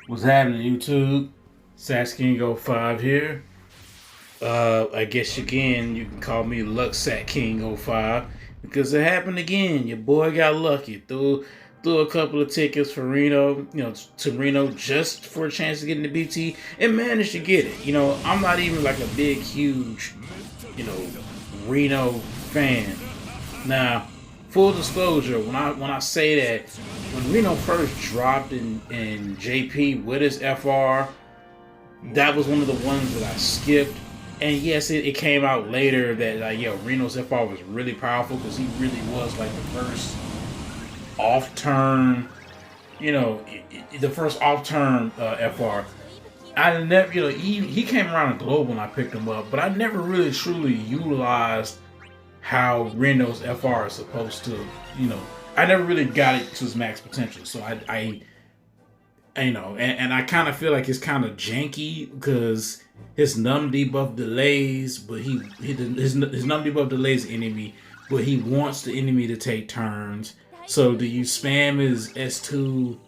What's happening, YouTube? Sax King 05 here. I guess again you can call me Luxat King 05 because it happened again. Your boy got lucky. Threw a couple of tickets for Reno, to Reno just for a chance to get into BT and managed to get it. I'm not even like a big, huge, you know, Reno fan. Now, full disclosure, when I say that, when Reno first dropped in JP with his FR, that was one of the ones that I skipped. And yes, it came out later that Reno's FR was really powerful because he really was like the first off turn, the first off turn FR. I never, he came around the globe when I picked him up, but I never really truly utilized how Reno's FR is supposed to, I never really got it to his max potential. So and I kind of feel like it's kind of janky because his numb debuff delays, but his numb debuff delays the enemy, but he wants the enemy to take turns. So do you spam his S2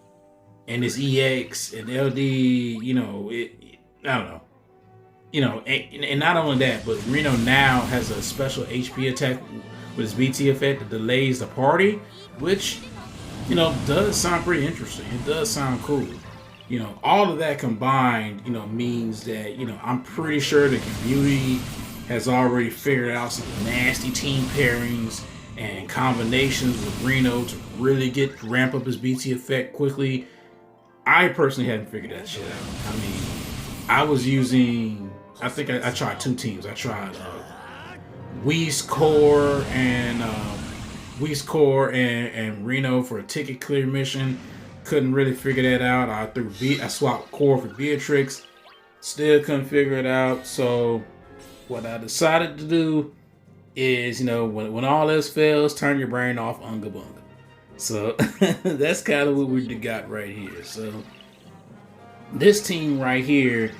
and his EX and LD? I don't know. And not only that, but Reno now has a special HP attack with his BT effect that delays the party, which, does sound pretty interesting. It does sound cool. All of that combined, means that, I'm pretty sure the community has already figured out some nasty team pairings and combinations with Reno to really ramp up his BT effect quickly. I personally hadn't figured that shit out. I mean, I think I tried two teams. I tried Weiss Core and Reno for a ticket clear mission. Couldn't really figure that out. I swapped Core for Beatrix. Still couldn't figure it out. So what I decided to do is, when all else fails, turn your brain off, Unga Bunga. So that's kind of what we got right here. So this team right here,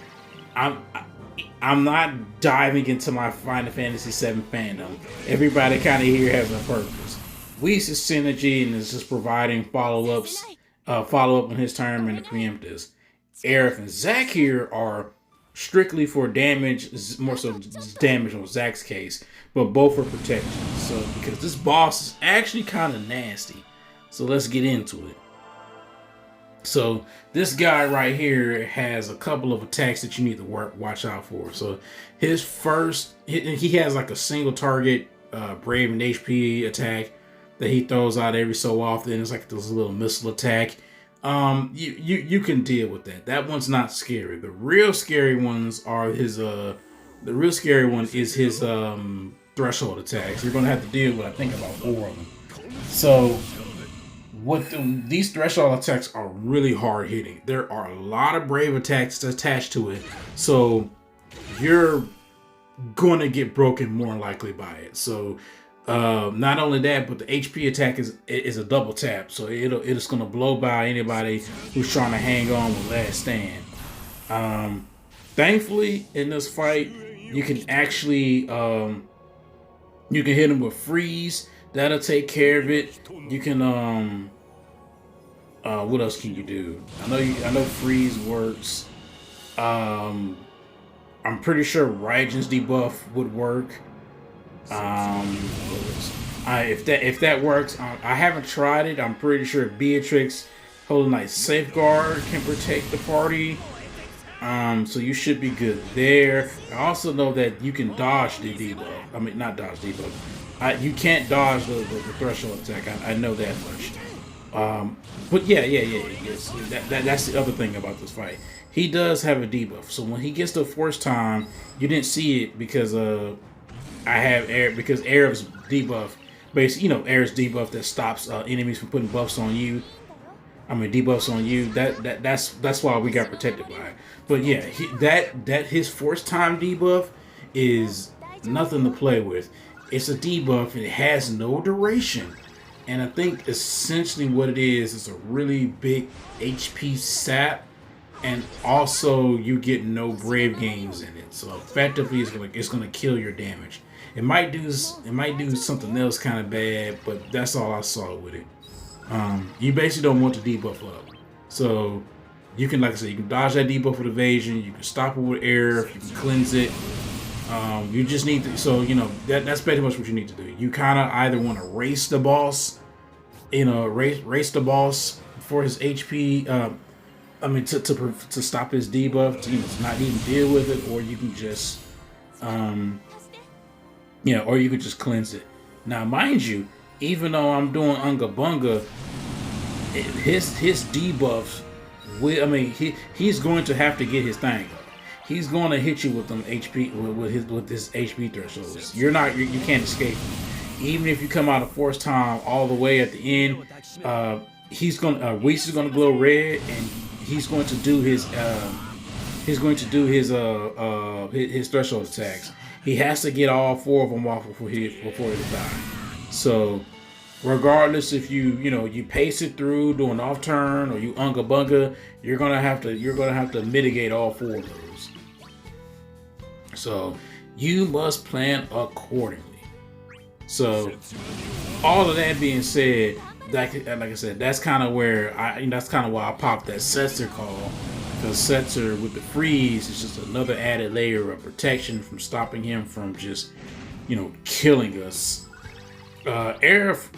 I'm not diving into my Final Fantasy VII fandom. Everybody kind of here has a purpose. Weiss is synergy and is just providing follow up on his turn and the preemptives. Aerith and Zack here are strictly for damage, more so damage on Zack's case, but both for protection. So because this boss is actually kind of nasty, so let's get into it. So this guy right here has a couple of attacks that you need to watch out for. So his first, he has like a single target Brave and HP attack that he throws out every so often. It's like this little missile attack. You can deal with that. That one's not scary. The real scary ones are his the real scary one is his threshold attacks. You're gonna have to deal with, I think, about 4 of them. So these threshold attacks are really hard hitting. There are a lot of brave attacks attached to it, so you're gonna get broken more likely by it. So not only that, but the HP attack is a double tap, so it's gonna blow by anybody who's trying to hang on with last stand. Thankfully, in this fight, you can actually you can hit him with freeze. That'll take care of it. You can what else can you do? I know freeze works. I'm pretty sure Raijin's debuff would work. If that works, I haven't tried it. I'm pretty sure Beatrix Holdin like Safeguard can protect the party. So you should be good there. I also know that you can dodge the debuff. I mean, not dodge debuff. You can't dodge the threshold attack. I know that much. But yes. That's the other thing about this fight. He does have a debuff. So when he gets the first time, you didn't see it because Aerith's debuff, basically, Aerith's debuff that stops enemies from putting buffs on you. I mean, debuffs on you. That's why we got protected by it. But yeah, that his first time debuff is nothing to play with. It's a debuff and it has no duration. And I think essentially what it is a really big HP sap, and also you get no brave gains in it. So effectively, it's gonna kill your damage. It might do something else kind of bad, but that's all I saw with it. You basically don't want the debuff up. So You can, like I said, you can dodge that debuff with evasion. You can stop it with Aerith. You can cleanse it. You just need to, so you know that's pretty much what you need to do. You kind of either want to race the boss, you know, race the boss for his HP. I mean, to stop his debuff, to not even deal with it, or you can just, or you could just cleanse it. Now, mind you, even though I'm doing Unga Bunga, his debuffs, he's going to have to get his thing. He's going to hit you with them HP with his HP thresholds. You can't escape him. Even if you come out of force time all the way at the end, Weiss is going to glow red, and he's going to do his threshold attacks. He has to get all 4 of them off before he die. So regardless if you pace it through, do an off turn, or you Unga Bunga, you're gonna have to mitigate all 4 of those. So you must plan accordingly. So all of that being said, like I said, that's kind of why I popped that Setzer call, because Setzer with the freeze is just another added layer of protection from stopping him from just killing us. Aerith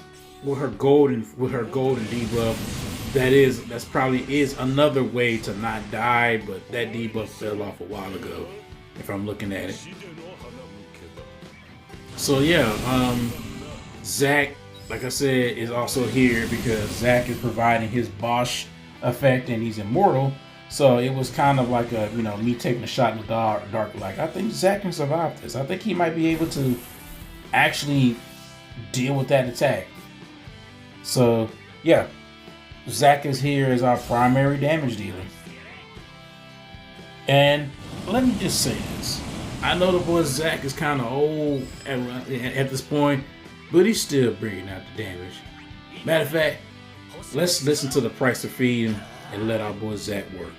with her golden debuff, that's probably another way to not die, but that debuff fell off a while ago, if I'm looking at it. So yeah, Zack, like I said, is also here because Zack is providing his Bosch effect and he's immortal. So it was kind of like me taking a shot in the dark. Like, I think Zack can survive this. I think he might be able to actually deal with that attack. So yeah, Zack is here as our primary damage dealer. And let me just say this. I know the boy Zack is kind of old at this point, but he's still bringing out the damage. Matter of fact, let's listen to the price of feed and let our boy Zack work.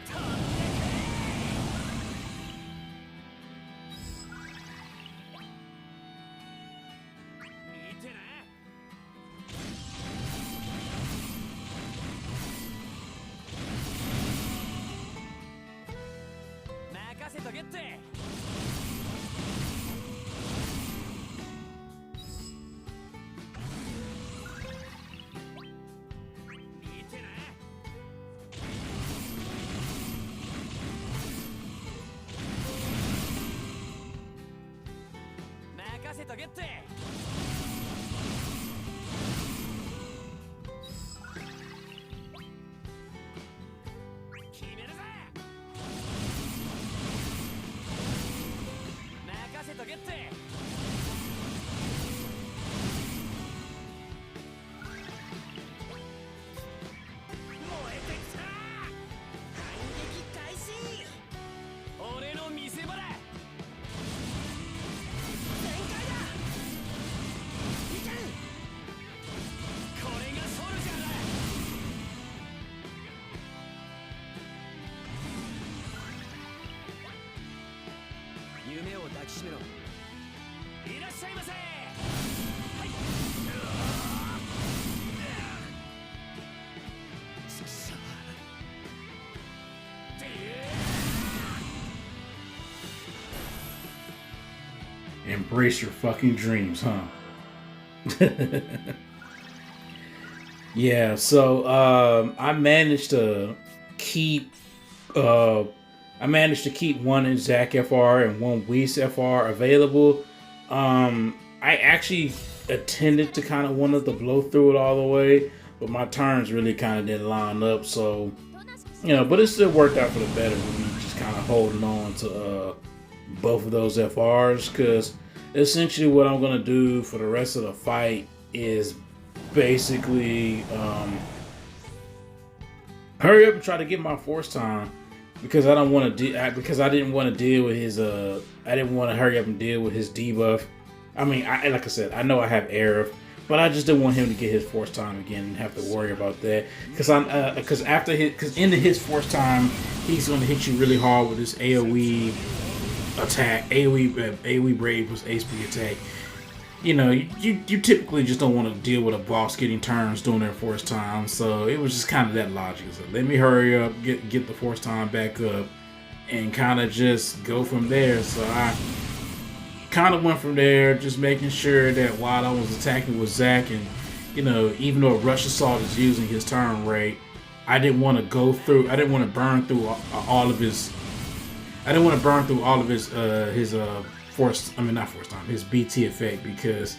Embrace your fucking dreams, huh? Yeah, so I managed to keep one in Zack FR and one Weiss FR available. I actually intended to kind of wanted to blow through it all the way, but my turns really kind of didn't line up, so but it still worked out for the better with me just kind of holding on to both of those FRs, because essentially what I'm gonna do for the rest of the fight is basically hurry up and try to get my force time, because I didn't want to deal with his I didn't want to hurry up and deal with his debuff. I mean, like I said, I know I have Aerith, but I just didn't want him to get his force time again and have to worry about that, because into his force time, he's gonna hit you really hard with this AOE attack, AOE Brave plus HP attack. you know, you typically just don't want to deal with a boss getting turns during their first time. So it was just kind of that logic. So let me hurry up, get the force time back up, and kind of just go from there. So I kind of went from there, just making sure that while I was attacking with Zack, and you know, even though Rush Assault is using his turn rate, I didn't want to go through. I didn't want to burn through all of his. I didn't want to burn through all of his force. I mean, not force time. His BT effect, because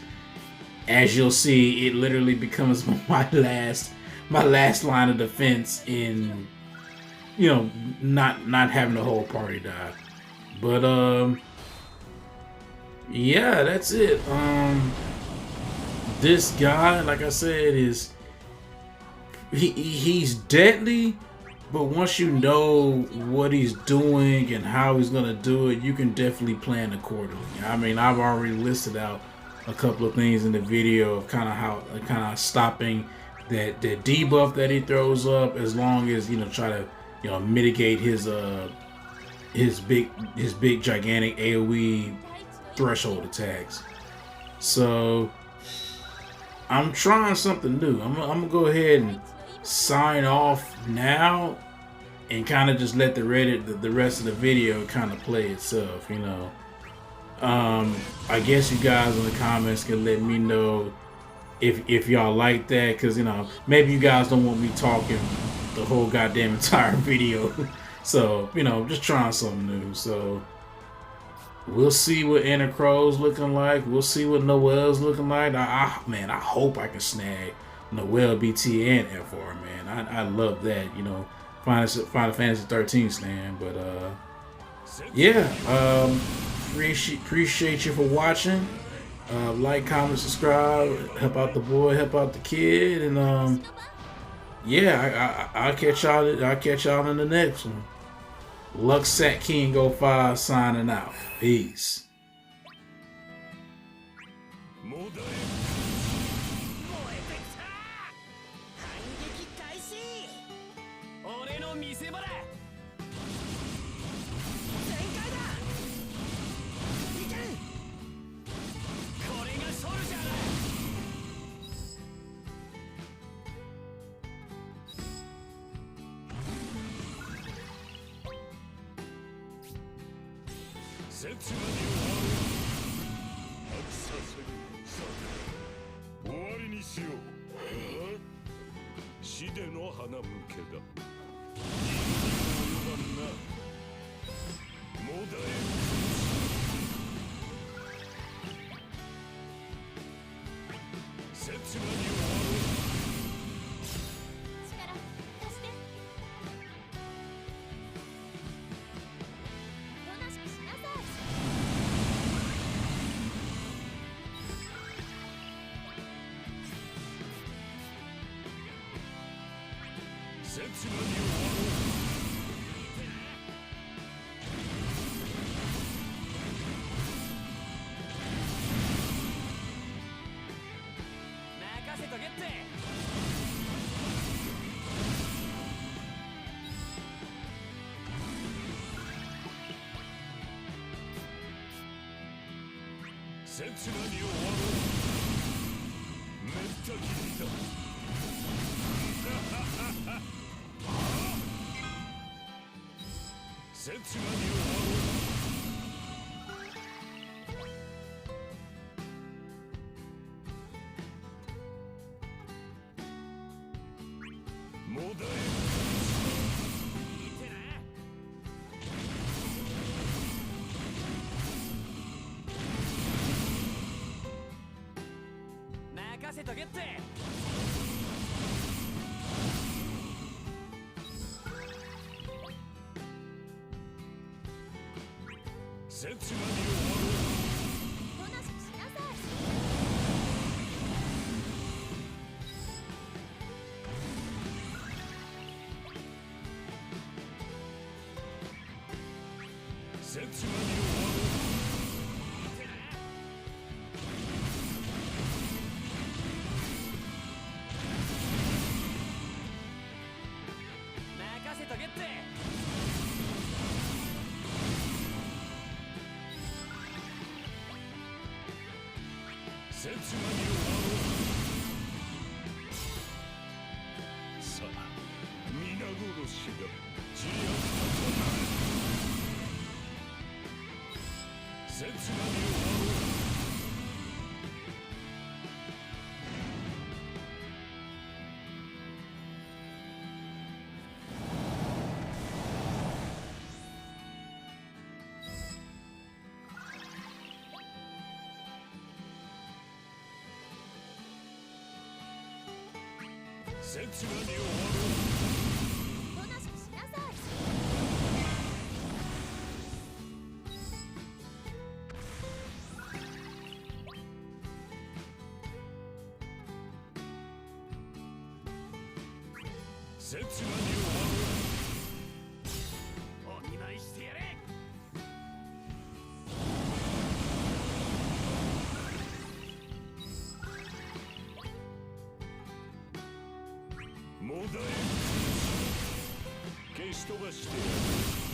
as you'll see, it literally becomes my last line of defense in, you know, not having the whole party die. But yeah, that's it. This guy, like I said, is he's deadly, but once you know what he's doing and how he's gonna do it, you can definitely plan accordingly. I mean, I've already listed out a couple of things in the video of kind of stopping that debuff that he throws up, as long as, you know, try to, you know, mitigate his big gigantic AoE threshold attacks. So I'm trying something new. I'm gonna go ahead and sign off now and kind of just let the rest of the video kind of play itself, you know. I guess you guys in the comments can let me know if y'all like that, because, you know, maybe you guys don't want me talking the whole goddamn entire video. So, you know, just trying something new. So we'll see what Anna Crow's looking like. We'll see what Noelle's looking like. Man, I hope I can snag Noelle, BT, and FR, man. I love that, you know, Final Fantasy 13 stand. But yeah, appreciate you for watching. Like, comment, subscribe, help out the boy, help out the kid, and yeah, I'll catch y'all in the next one. Luxat King 05 signing out. Peace. 切なに終わろう。さあ皆殺しだ。自悪となる。切なに終わろう。切なに終わろう。おとなしくしなさい。切なに終わろう。お見舞いしてやれ。もだえ消し飛ばしてやる。